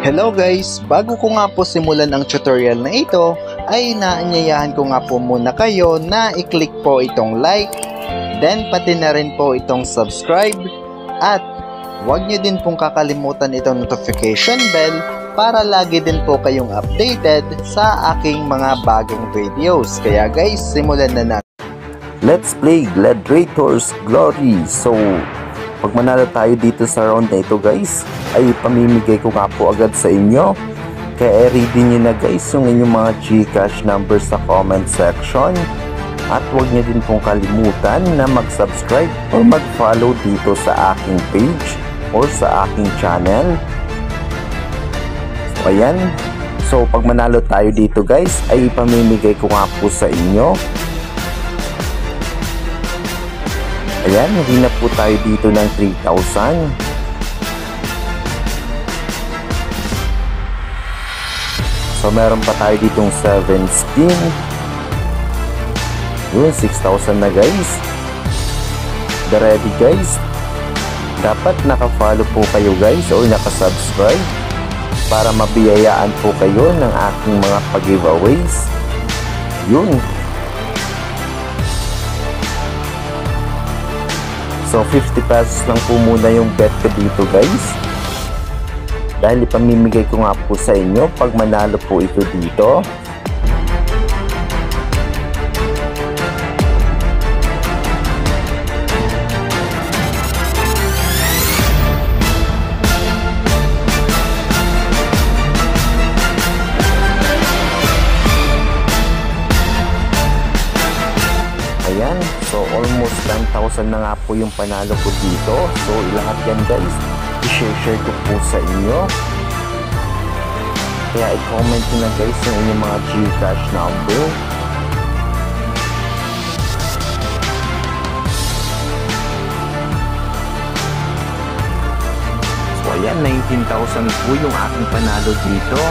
Hello guys! Bago ko nga po simulan ang tutorial na ito, ay inaanyayahan ko nga po muna kayo na i-click po itong like, then pati na rin po itong subscribe, at huwag nyo din pong kakalimutan itong notification bell para lagi din po kayong updated sa aking mga bagong videos. Kaya guys, simulan na natin. Let's play Gladiators Glory. So, pag manalo tayo dito sa round na ito guys, ay pamimigay ko nga po agad sa inyo. Kaya ready nyo na guys yung inyong mga GCash numbers sa comment section. At huwag nyo din pong kalimutan na mag-subscribe or mag-follow dito sa aking page or sa aking channel. So ayan, so pag manalo tayo dito guys, ay pamimigay ko nga po sa inyo. Ayan, hindi na po tayo dito ng 3,000. So, meron pa tayo ditong 7 spin. Yun, 6,000 na guys. The ready guys. Dapat naka-follow po kayo guys or naka-subscribe para mabiyayaan po kayo ng aking mga pag-giveaways. Yun. So, 50 pesos lang po muna yung bet ko dito guys. Dahil ipamimigay ko nga po sa inyo pag manalo po ito dito. Ayan, so almost 10,000 na nga po yung panalo ko dito. So lahat yan guys, i-share ko po sa inyo. Kaya i-comment nyo na guys yung inyong mga GCash number. So ayan, 19,000 po yung aking panalo dito.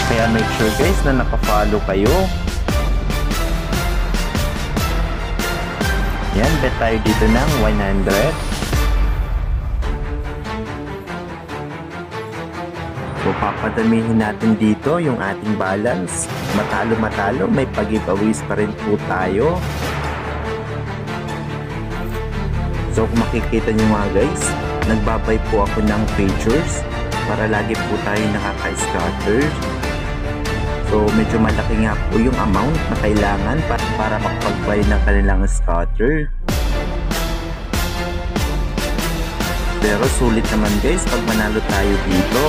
Kaya make sure guys na naka-follow kayo. Yan, bet tayo dito ng 100. So papadamihin natin dito yung ating balance. Matalo-matalo, may pag-giveaways pa rin po tayo. So kung makikita nyo mga guys, nagbabay po ako ng pagers para lagi po tayo nakaka-scatter. So medyo malaki nga po yung amount na kailangan para makapag-buy ng kanilang scatter. Pero sulit naman guys pag manalo tayo dito.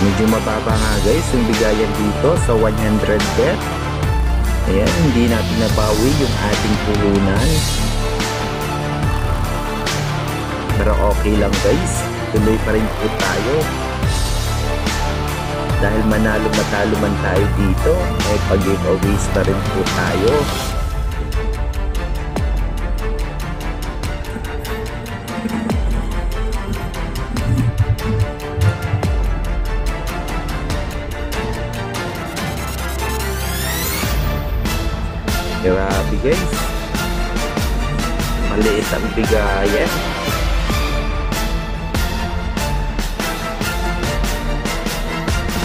Medyo mababa nga guys yung bigayan dito sa 100 bet. Ayan, hindi natin nabawi yung ating puhunan. Pero okay lang guys, tuloy pa rin po tayo. Dahil manalo-matalo man tayo dito, may pag-giveaways pa rin po tayo. Grabe guys, maliit ang bigayan.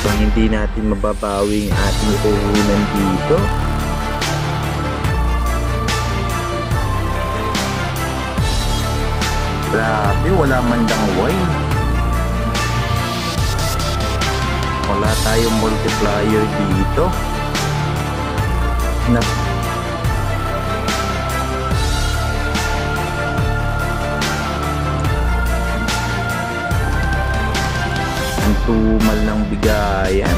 So hindi natin mababawi ang ating puhunan dito. Grabe, wala man lang wine. Wala tayong multiplier dito. Tumal ng bigayan.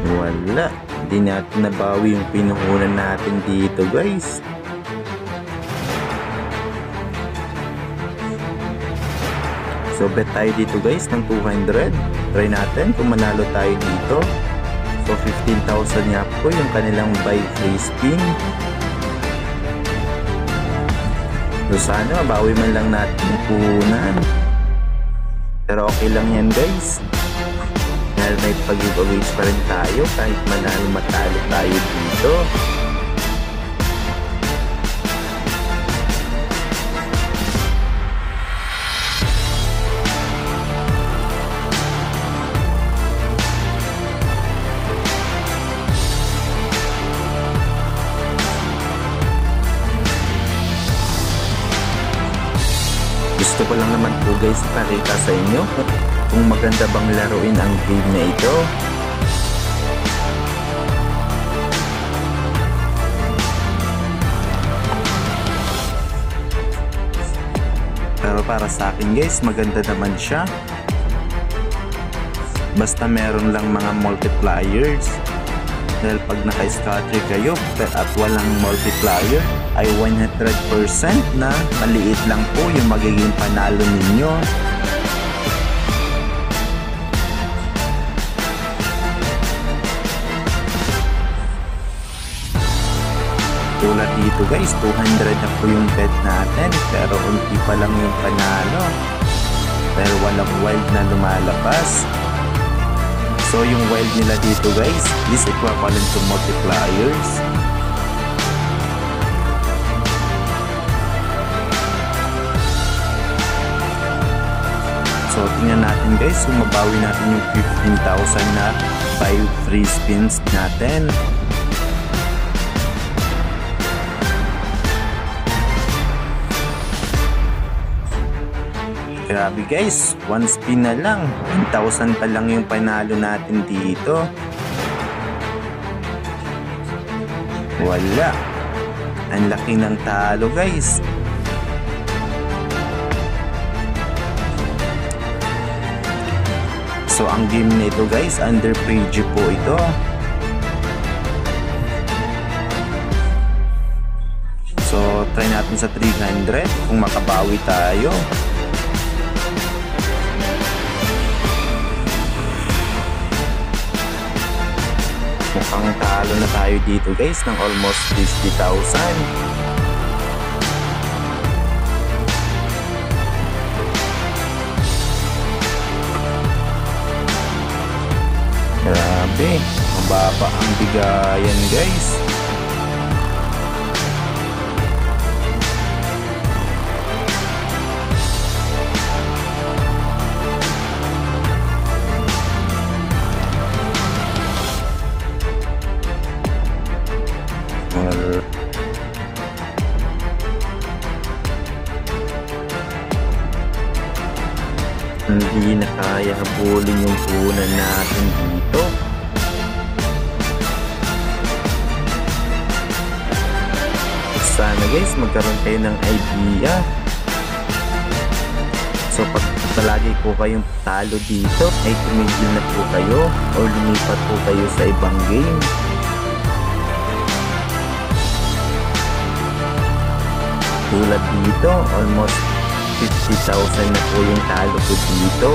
Wala, hindi natin nabawi yung pinuhunan natin dito guys. So bet tayo dito guys ng 200. Try natin kung manalo tayo dito. So 15,000 nga po yung kanilang buy free spin. So sana mabawi man lang natin yung puhunan. Pero okay lang yan guys. Dahil may pag-giveaways pa rin tayo kahit manalo matalo tayo dito. Gusto ko lang naman po guys ipakita sa inyo kung maganda bang laruin ang game na ito. Pero para sa akin guys, maganda naman siya. Basta meron lang mga multipliers. Dahil pag naka-scatter kayo at walang multiplier ay 100% na maliit lang po yung magiging panalo ninyo. Tulad dito guys, 200 na po yung bet natin pero unti pa lang yung panalo. Pero walang wild na lumalabas. So yung wild nila dito guys is equivalent to multipliers. So tingnan natin guys kung mabawi natin yung 15,000 na 5 free spins natin. Grabe guys, one spin na lang, 1,000 pa lang yung panalo natin dito. Wala, ang laki ng talo guys. So ang game na ito guys, under preview po ito. So try natin sa 300 kung makabawi tayo. Mukhang talo na tayo dito guys ng almost 50,000. Grabe, mababa ang bigayan guys. Hindi na kaya habulin yung punan natin dito. Sana guys magkaroon kayo ng idea. So pag palagi po kayong talo dito ay tumigil na po kayo o lumipat po kayo sa ibang game. Tulad dito, almost 50,000 na po yung talo ko dito.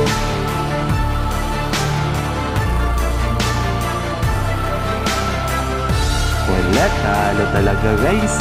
Wala, talo talaga guys.